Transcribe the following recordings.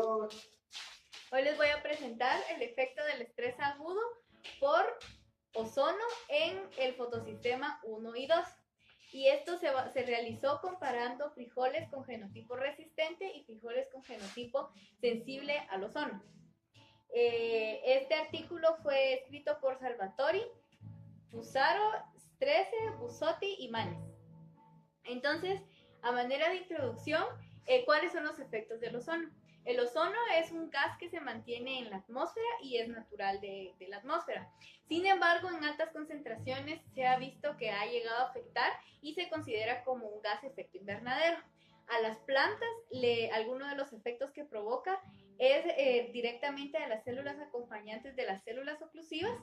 Hoy les voy a presentar el efecto del estrés agudo por ozono en el fotosistema 1 y 2. Y esto se realizó comparando frijoles con genotipo resistente y frijoles con genotipo sensible al ozono. Este artículo fue escrito por Salvatori, Fusaro, Strese, Busotti y Manes. Entonces, a manera de introducción, ¿cuáles son los efectos del ozono? El ozono es un gas que se mantiene en la atmósfera y es natural de la atmósfera. Sin embargo, en altas concentraciones se ha visto que ha llegado a afectar y se considera como un gas efecto invernadero. A las plantas, alguno de los efectos que provoca es directamente a las células acompañantes de las células oclusivas,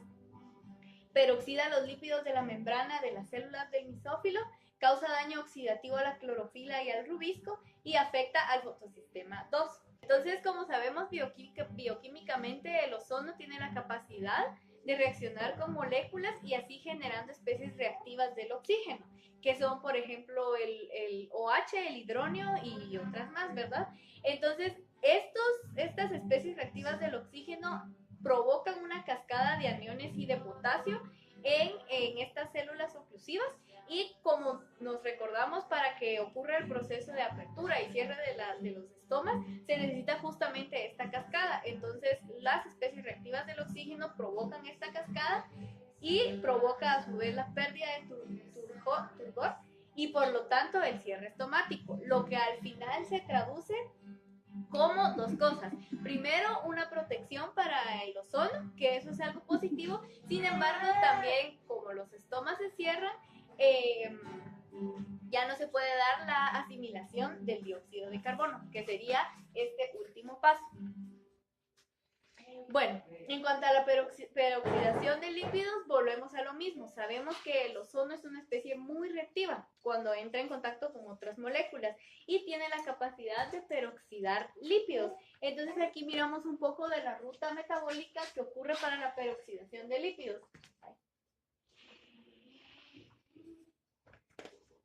peroxida los lípidos de la membrana de las células del mesófilo, causa daño oxidativo a la clorofila y al rubisco y afecta al fotosistema 2. Entonces, como sabemos, bioquímicamente el ozono tiene la capacidad de reaccionar con moléculas y así generando especies reactivas del oxígeno, que son, por ejemplo, el OH, el hidronio y otras más, ¿verdad? Entonces, estas especies reactivas del oxígeno provocan una cascada de aniones y de potasio en estas células oclusivas, y como nos recordamos, para que ocurra el proceso de apertura y cierre de los estomas se necesita justamente esta cascada. Entonces las especies reactivas del oxígeno provocan esta cascada y provoca a su vez la pérdida de turgor y por lo tanto el cierre estomático, lo que al final se traduce como dos cosas. Primero, una protección para el ozono, que eso es algo positivo. Sin embargo, también como los estomas se cierran, ya no se puede dar la asimilación del dióxido de carbono, que sería este último paso. Bueno, en cuanto a la peroxidación de lípidos, volvemos a lo mismo. Sabemos que el ozono es una especie muy reactiva cuando entra en contacto con otras moléculas y tiene la capacidad de peroxidar lípidos. Entonces aquí miramos un poco de la ruta metabólica que ocurre para la peroxidación de lípidos.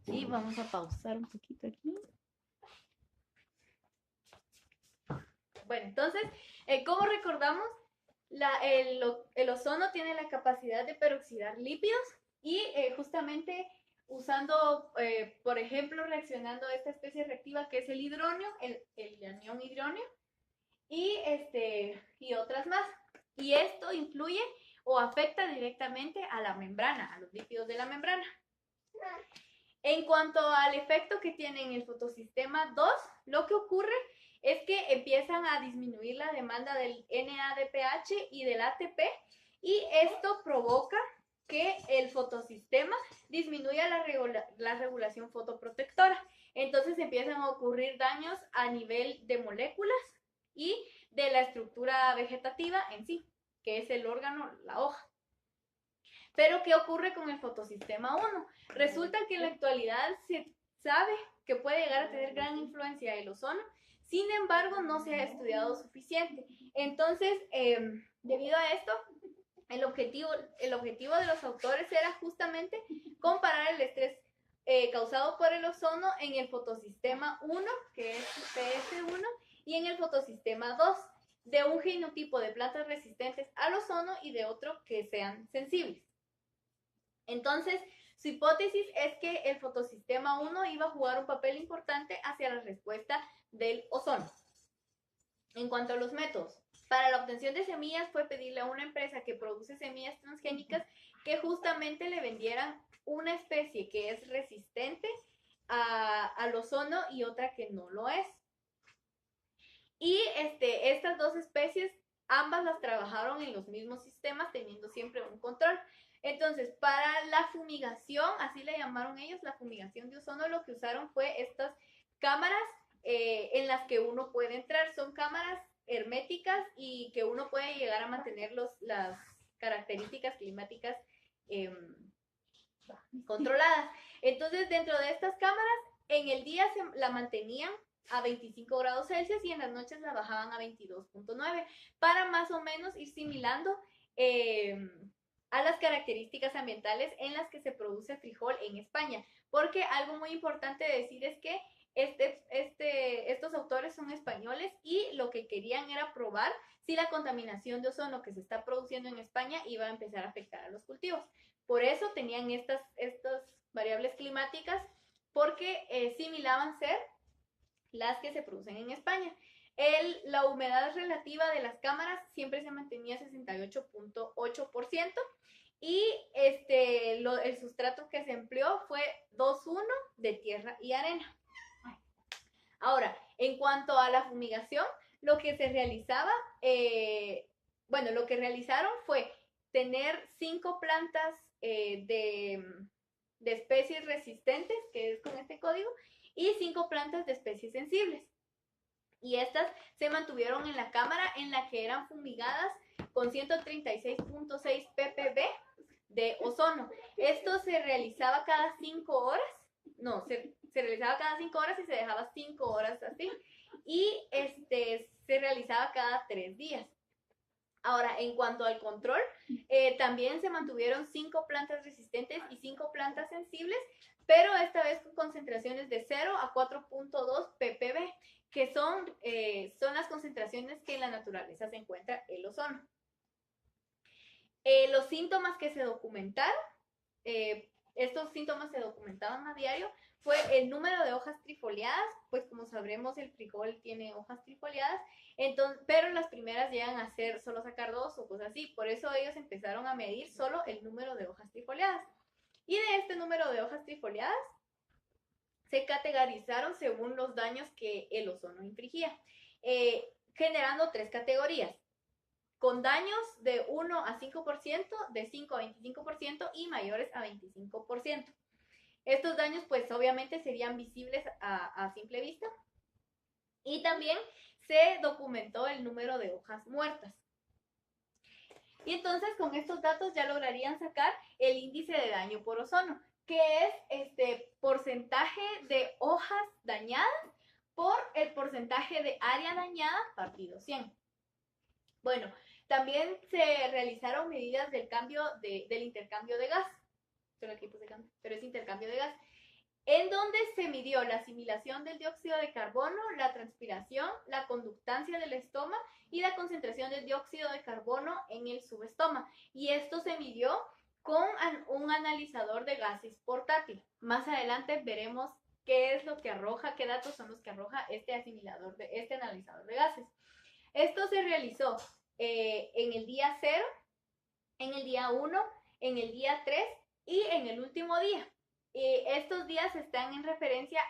Sí, vamos a pausar un poquito aquí. Bueno, entonces, ¿cómo recordamos? El ozono tiene la capacidad de peroxidar lípidos y justamente usando, por ejemplo, reaccionando a esta especie reactiva que es el hidronio, el anión hidronio y otras más. Y esto influye o afecta directamente a la membrana, a los lípidos de la membrana. En cuanto al efecto que tiene en el fotosistema 2, lo que ocurre es que empiezan a disminuir la demanda del NADPH y del ATP, y esto provoca que el fotosistema disminuya la regulación fotoprotectora. Entonces empiezan a ocurrir daños a nivel de moléculas y de la estructura vegetativa en sí, que es el órgano, la hoja. Pero, ¿qué ocurre con el fotosistema 1? Resulta que en la actualidad se sabe que puede llegar a tener gran influencia el ozono, sin embargo, no se ha estudiado suficiente. Entonces, debido a esto, el objetivo de los autores era justamente comparar el estrés causado por el ozono en el fotosistema 1, que es PS1, y en el fotosistema 2, de un genotipo de plantas resistentes al ozono y de otro que sean sensibles. Entonces, su hipótesis es que el fotosistema 1 iba a jugar un papel importante hacia la respuesta del ozono. En cuanto a los métodos, para la obtención de semillas fue pedirle a una empresa que produce semillas transgénicas que justamente le vendieran una especie que es resistente al ozono y otra que no lo es. Y estas dos especies, ambas las trabajaron en los mismos sistemas, teniendo siempre un control. Entonces, para la fumigación, así le llamaron ellos, la fumigación de ozono, lo que usaron fue estas cámaras en las que uno puede entrar. Son cámaras herméticas y que uno puede llegar a mantener las características climáticas controladas. Entonces, dentro de estas cámaras, en el día la mantenían a 25 grados Celsius y en las noches la bajaban a 22.9 para más o menos ir similando a las características ambientales en las que se produce frijol en España. Porque algo muy importante de decir es que Estos autores son españoles y lo que querían era probar si la contaminación de ozono que se está produciendo en España iba a empezar a afectar a los cultivos. Por eso tenían estas variables climáticas, porque simulaban ser las que se producen en España. La humedad relativa de las cámaras siempre se mantenía 68.8%, y el sustrato que se empleó fue 2:1 de tierra y arena. Ahora, en cuanto a la fumigación, lo que se realizaba, lo que realizaron fue tener 5 plantas de especies resistentes, que es con este código, y 5 plantas de especies sensibles. Y estas se mantuvieron en la cámara, en la que eran fumigadas con 136.6 ppb de ozono. Esto se realizaba cada 5 horas. No, se realizaba cada 5 horas y se dejaba 5 horas así. Y se realizaba cada 3 días. Ahora, en cuanto al control, también se mantuvieron 5 plantas resistentes y 5 plantas sensibles, pero esta vez con concentraciones de 0 a 4.2 ppb, que son las concentraciones que en la naturaleza se encuentra el ozono. Los síntomas que se documentaron, estos síntomas se documentaban a diario, fue el número de hojas trifoliadas, pues como sabremos el frijol tiene hojas trifoliadas, pero las primeras llegan a ser solo sacar 2 o cosas así, por eso ellos empezaron a medir solo el número de hojas trifoliadas. Y de este número de hojas trifoliadas se categorizaron según los daños que el ozono infligía, generando 3 categorías: con daños de 1 a 5%, de 5 a 25% y mayores a 25%. Estos daños pues obviamente serían visibles a simple vista. Y también se documentó el número de hojas muertas. Y entonces con estos datos ya lograrían sacar el índice de daño por ozono, que es porcentaje de hojas dañadas por el porcentaje de área dañada partido 100. Bueno, también se realizaron medidas del intercambio de gas, pero es intercambio de gas, en donde se midió la asimilación del dióxido de carbono, la transpiración, la conductancia del estoma y la concentración del dióxido de carbono en el subestoma. Y esto se midió con un analizador de gases portátil. Más adelante veremos qué es lo que arroja, qué datos son los que arroja este analizador de gases. Esto se realizó en el día 0, en el día 1, en el día 3 y en el último día. Estos días están en referencia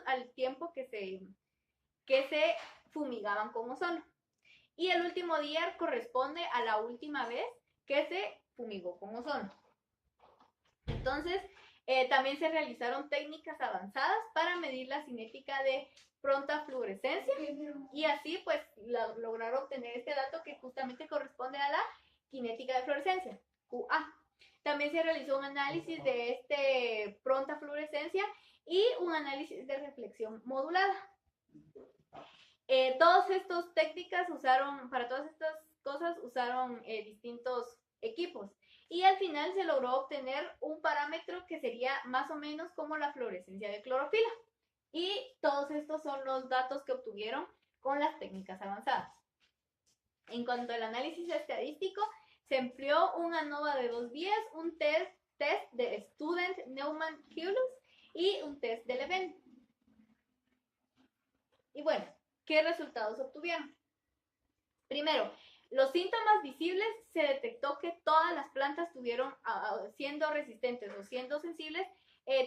al tiempo que se fumigaban con ozono. Y el último día corresponde a la última vez que se fumigó con ozono. Entonces, también se realizaron técnicas avanzadas para medir la cinética de pronta fluorescencia, y así pues lograron obtener este dato que justamente corresponde a la cinética de fluorescencia, QA. También se realizó un análisis de pronta fluorescencia y un análisis de reflexión modulada. Todas estas técnicas para todas estas cosas usaron distintos equipos, y al final se logró obtener un parámetro que sería más o menos como la fluorescencia de clorofila. Y todos estos son los datos que obtuvieron con las técnicas avanzadas. En cuanto al análisis estadístico, se empleó un ANOVA de 2 vías, un test de Student Neumann-Hughes y un test de Leven. Y bueno, ¿qué resultados obtuvieron? Primero, los síntomas visibles: se detectó que todas las plantas siendo resistentes o siendo sensibles,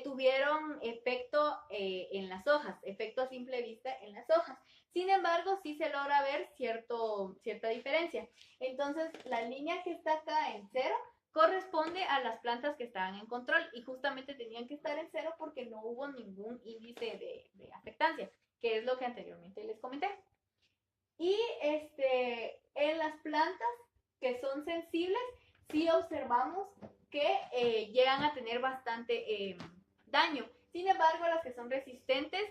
tuvieron efecto en las hojas, efecto a simple vista en las hojas. Sin embargo, sí se logra ver cierta diferencia. Entonces, la línea que está acá en 0 corresponde a las plantas que estaban en control, y justamente tenían que estar en 0 porque no hubo ningún índice de afectancia, que es lo que anteriormente les comenté. Y en las plantas que son sensibles, sí observamos que llegan a tener bastante daño. Sin embargo, las que son resistentes,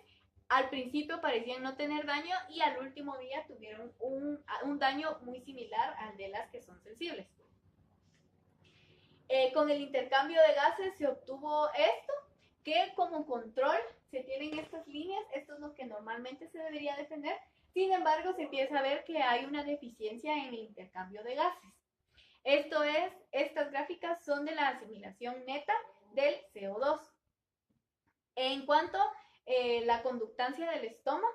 al principio parecían no tener daño, y al último día tuvieron un daño muy similar al de las que son sensibles. Con el intercambio de gases se obtuvo esto, que como control se tienen estas líneas, esto es lo que normalmente se debería defender. Sin embargo, se empieza a ver que hay una deficiencia en el intercambio de gases. Esto es, estas gráficas son de la asimilación neta del CO2. En cuanto a la conductancia del estómago,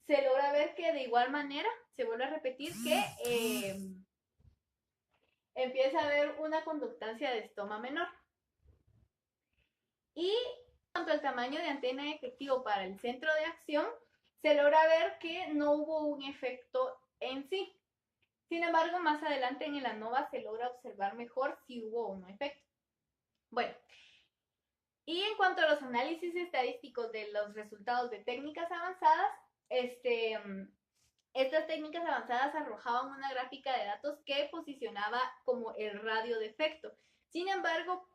se logra ver que de igual manera, se vuelve a repetir que empieza a haber una conductancia de estoma menor. Y en cuanto al tamaño de antena efectivo para el centro de acción, se logra ver que no hubo un efecto en sí. Sin embargo, más adelante en el ANOVA se logra observar mejor si hubo o no efecto. Bueno, y en cuanto a los análisis estadísticos de los resultados de técnicas avanzadas, estas técnicas avanzadas arrojaban una gráfica de datos que posicionaba como el radio de efecto. Sin embargo,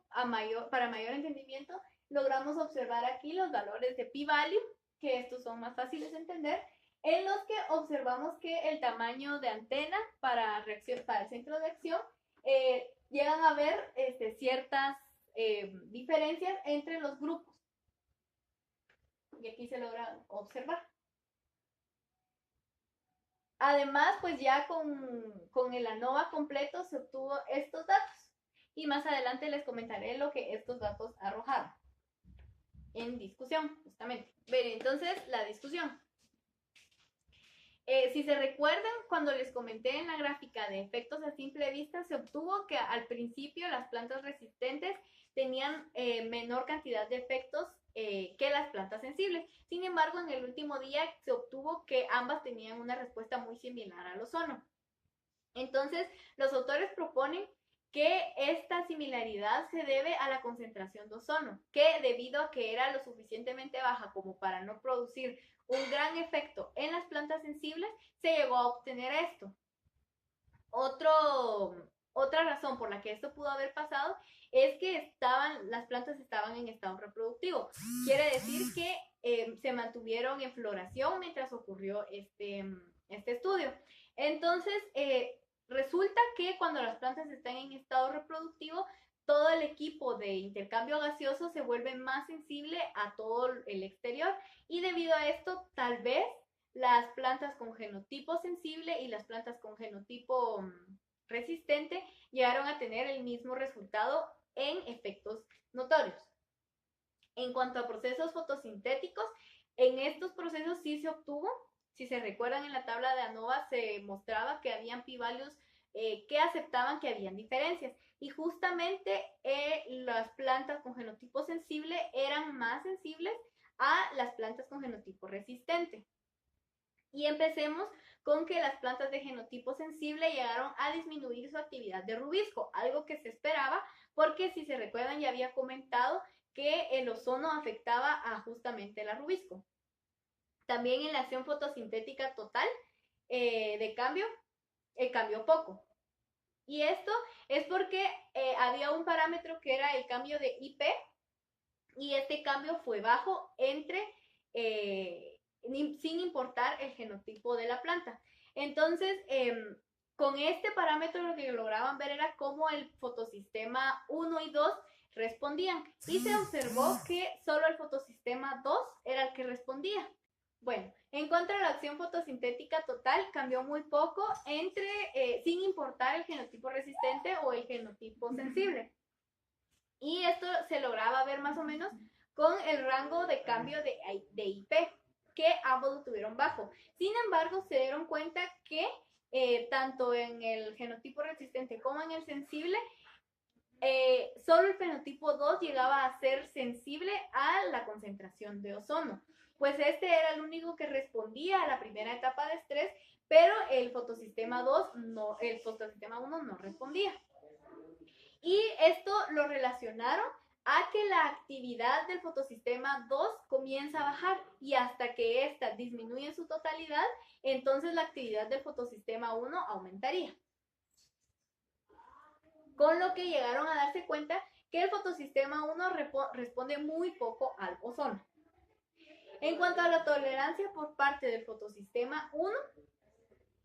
para mayor entendimiento, logramos observar aquí los valores de p-value, que estos son más fáciles de entender, en los que observamos que el tamaño de antena para el centro de acción llegan a haber ciertas diferencias entre los grupos. Y aquí se logra observar. Además, pues ya con el ANOVA completo se obtuvo estos datos. Y más adelante les comentaré lo que estos datos arrojaron en discusión, justamente. Bien, entonces, la discusión. Si se recuerdan, cuando les comenté en la gráfica de efectos a simple vista, se obtuvo que al principio las plantas resistentes tenían menor cantidad de efectos que las plantas sensibles. Sin embargo, en el último día se obtuvo que ambas tenían una respuesta muy similar al ozono. Entonces, los autores proponen que esta similaridad se debe a la concentración de ozono, que debido a que era lo suficientemente baja como para no producir un gran efecto en las plantas sensibles, se llegó a obtener esto. Otra razón por la que esto pudo haber pasado es que las plantas estaban en estado reproductivo. Quiere decir que se mantuvieron en floración mientras ocurrió este estudio. Entonces, resulta que cuando las plantas están en estado reproductivo, todo el equipo de intercambio gaseoso se vuelve más sensible a todo el exterior y debido a esto, tal vez las plantas con genotipo sensible y las plantas con genotipo resistente llegaron a tener el mismo resultado en efectos notorios. En cuanto a procesos fotosintéticos, en estos procesos sí se obtuvo, si se recuerdan en la tabla de ANOVA se mostraba que habían p-values que aceptaban que habían diferencias y justamente las plantas con genotipo sensible eran más sensibles a las plantas con genotipo resistente. Y empecemos con que las plantas de genotipo sensible llegaron a disminuir su actividad de rubisco, algo que se esperaba porque si se recuerdan ya había comentado que el ozono afectaba a justamente el rubisco. También en la acción fotosintética total de cambio, cambió poco. Y esto es porque había un parámetro que era el cambio de IP y este cambio fue bajo sin importar el genotipo de la planta. Entonces, con este parámetro lo que lograban ver era cómo el fotosistema 1 y 2 respondían. Y se observó que solo el fotosistema 2 era el que respondía. Bueno, en cuanto a la acción fotosintética total, cambió muy poco sin importar el genotipo resistente o el genotipo sensible. Y esto se lograba ver más o menos con el rango de cambio de IP, que ambos lo tuvieron bajo. Sin embargo, se dieron cuenta que tanto en el genotipo resistente como en el sensible, solo el fenotipo 2 llegaba a ser sensible a la concentración de ozono, pues este era el único que respondía a la primera etapa de estrés, pero el fotosistema 1 no respondía. Y esto lo relacionaron a que la actividad del fotosistema 2 comienza a bajar y hasta que ésta disminuye en su totalidad, entonces la actividad del fotosistema 1 aumentaría. Con lo que llegaron a darse cuenta que el fotosistema 1 responde muy poco al ozono. En cuanto a la tolerancia por parte del fotosistema 1,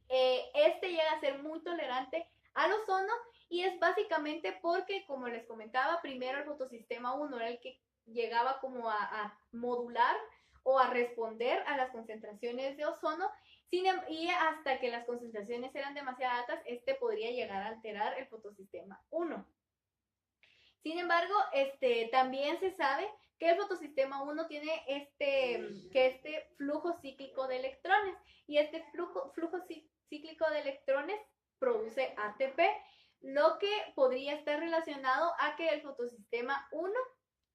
este llega a ser muy tolerante al ozono y es básicamente porque, como les comentaba, primero el fotosistema 1 era el que llegaba como a modular o a responder a las concentraciones de ozono, y hasta que las concentraciones eran demasiado altas, podría llegar a alterar el fotosistema 1. Sin embargo, también se sabe que el fotosistema 1 tiene este flujo cíclico de electrones, y este flujo cíclico de electrones produce ATP, lo que podría estar relacionado a que el fotosistema 1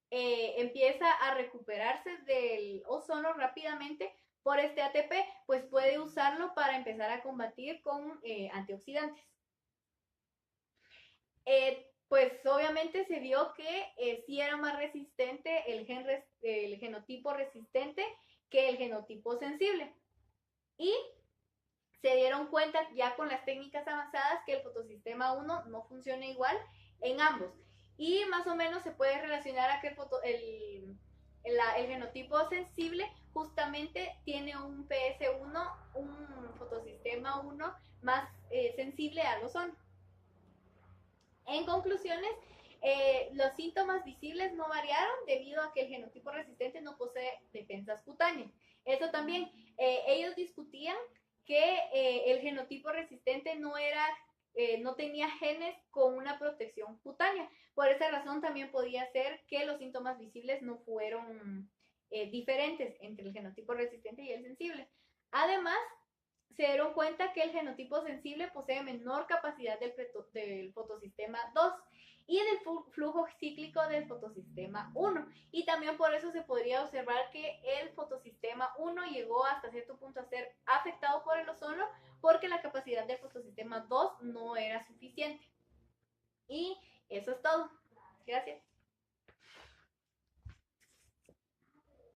empieza a recuperarse del ozono rápidamente por este ATP, pues puede usarlo para empezar a combatir con antioxidantes. Pues obviamente se vio que sí era más resistente el genotipo resistente que el genotipo sensible. Y se dieron cuenta ya con las técnicas avanzadas que el fotosistema 1 no funciona igual en ambos. Y más o menos se puede relacionar a que el genotipo sensible justamente tiene un PS1, un fotosistema 1 más sensible al ozono. En conclusiones, los síntomas visibles no variaron debido a que el genotipo resistente no posee defensas cutáneas. Eso también, ellos discutían que el genotipo resistente no tenía genes con una protección cutánea. Por esa razón también podía ser que los síntomas visibles no fueron diferentes entre el genotipo resistente y el sensible. Además, se dieron cuenta que el genotipo sensible posee menor capacidad del fotosistema 2 y del flujo cíclico del fotosistema 1. Y también por eso se podría observar que el fotosistema 1 llegó hasta cierto punto a ser afectado por el ozono, porque la capacidad del fotosistema 2 no era suficiente. Y eso es todo. Gracias.